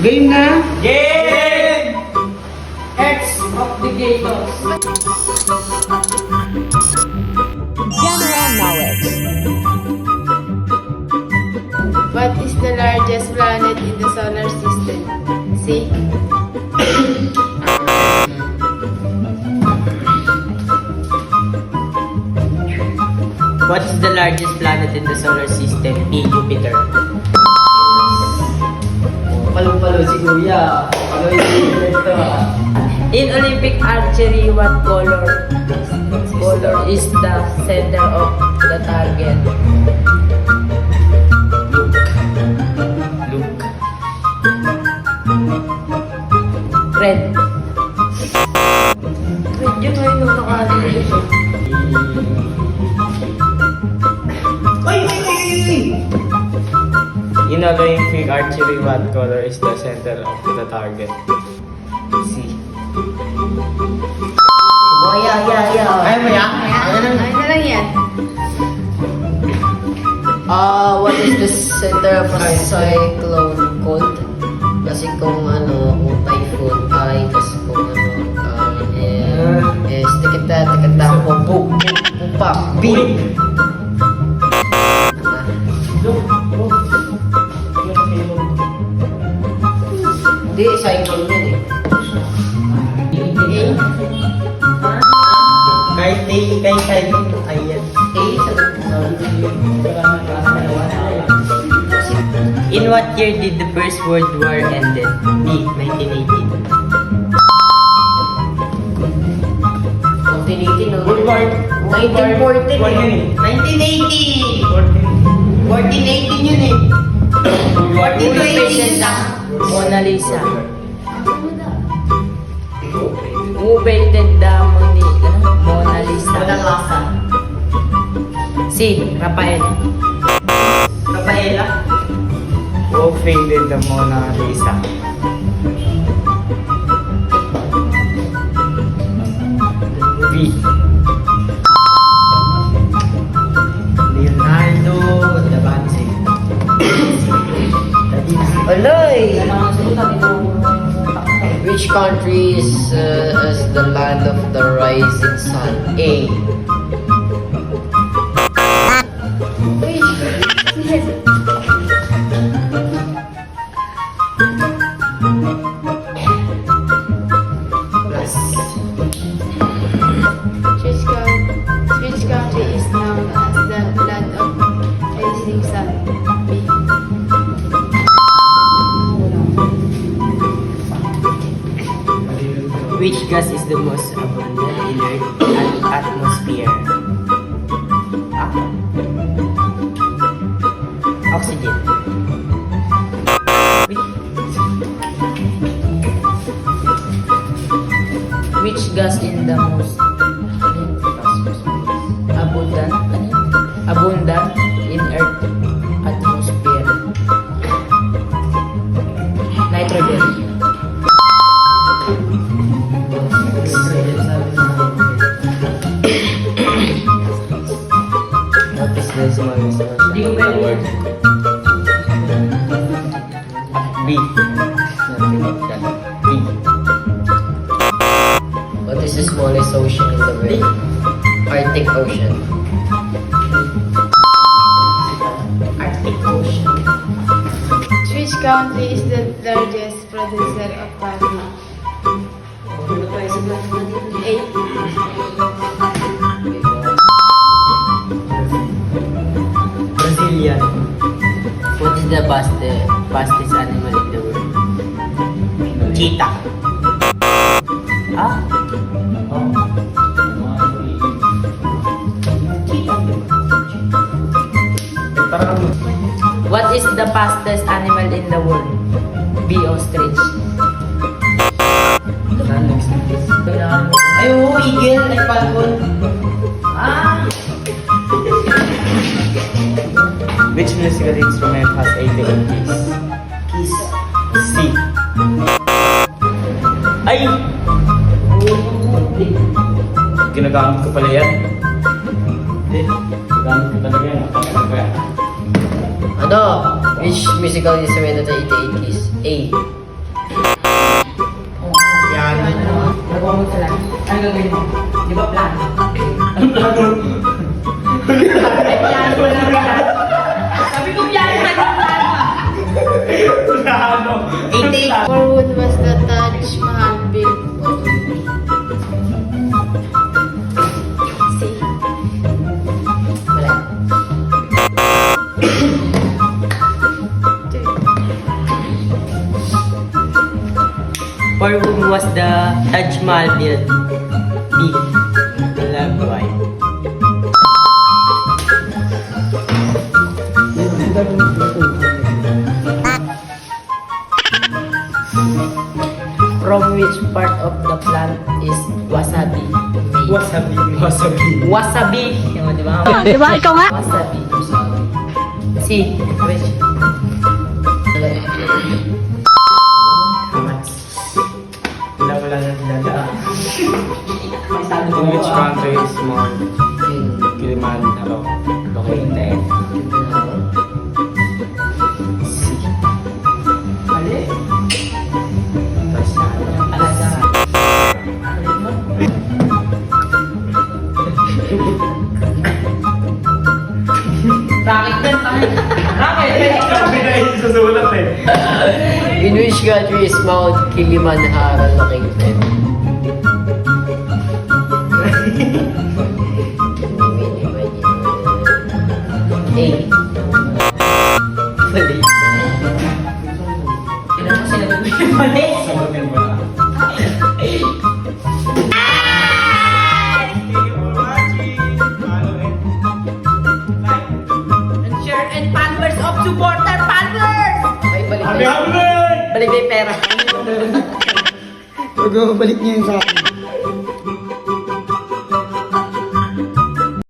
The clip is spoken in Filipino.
Game na? Game! X of the Gators. General knowledge. What is the largest planet in the solar system? See? What is the largest planet in the solar system? A. Jupiter. Palong-palo si Kuya. Ito. In Olympic archery, what color is the center of the target? Luke. Red. Red yun ay nung nakalagay ito. In Olympic archery, what color is the center of the target? C. Oh, yeah. Ay mo ya? Ano na lang yan? What is the center of a cyclone called? Kasi kung typhoon ay, kasi kung tikita, pupa, B. Hindi, cyclone yun eh. Kahit ayan. In what year did the First World War ended? B. 1918. 1918, no? World War 1914 1980! 1418 yun eh. 1418 lang. Mona Lisa. Who painted the Mona Lisa? C. Rafael. Rafaela? Who painted the Mona Lisa? B. Leonardo da Vinci. Aloy! Which country is the land of the rising sun? A. Which country is known as the land of rising sun? B. Which gas is the most abundant in Earth's atmosphere? Ah. Oxygen. Which gas in the most abundant in Earth's atmosphere? Nitrogen. What is the smallest ocean in the world? B. Nothing like that. B. What is the smallest ocean in the world? Arctic Ocean. Arctic Ocean. Which country is the largest producer of coffee? A. Brazilian. What is the fastest animal in the world? Cheetah. Ah? Oh. What is the fastest animal in the world? B. Ostrich. Ay, oo, eagle. Ay, falcon. Ah! Which musical instrument has 81 keys? Keys. C. Ay! Ginagamit ko pala yan. Hindi. Ginagamit ko talaga yan. Nakakala ko yan. Ano? Which musical instrument of the 88 is A. Ano gagawin mo? Di ba plano? Ay, plano ko lang yan. Sabi ko plano na yung plano. Plano. 88. For when was the Taj Mahal built? See? Wala. For whom was the Taj Mahal built? Love why? From which part of the plant is wasabi made? Wasabi. Wasabi. Wasabi! Yung, di ba? Di ba? Ikaw nga? Wasabi. Sabi. Si, which? Wala na nila. Sabi ko, In which country is Mount Yun. Kilimanjaro located? Mali. Tasya. Alaga. Bakit yan? Bakit? Sabi na yung susulat eh. In which country is Mount Kilimanjaro located? A. Mali. Kailan mo sinagot mo yung mali? Sagutin mo na. And share and followers of supporter followers! Ay, balik Happy na. Happy Birthday! Balik na yung pera. Huwag mo balik niya yun sa akin.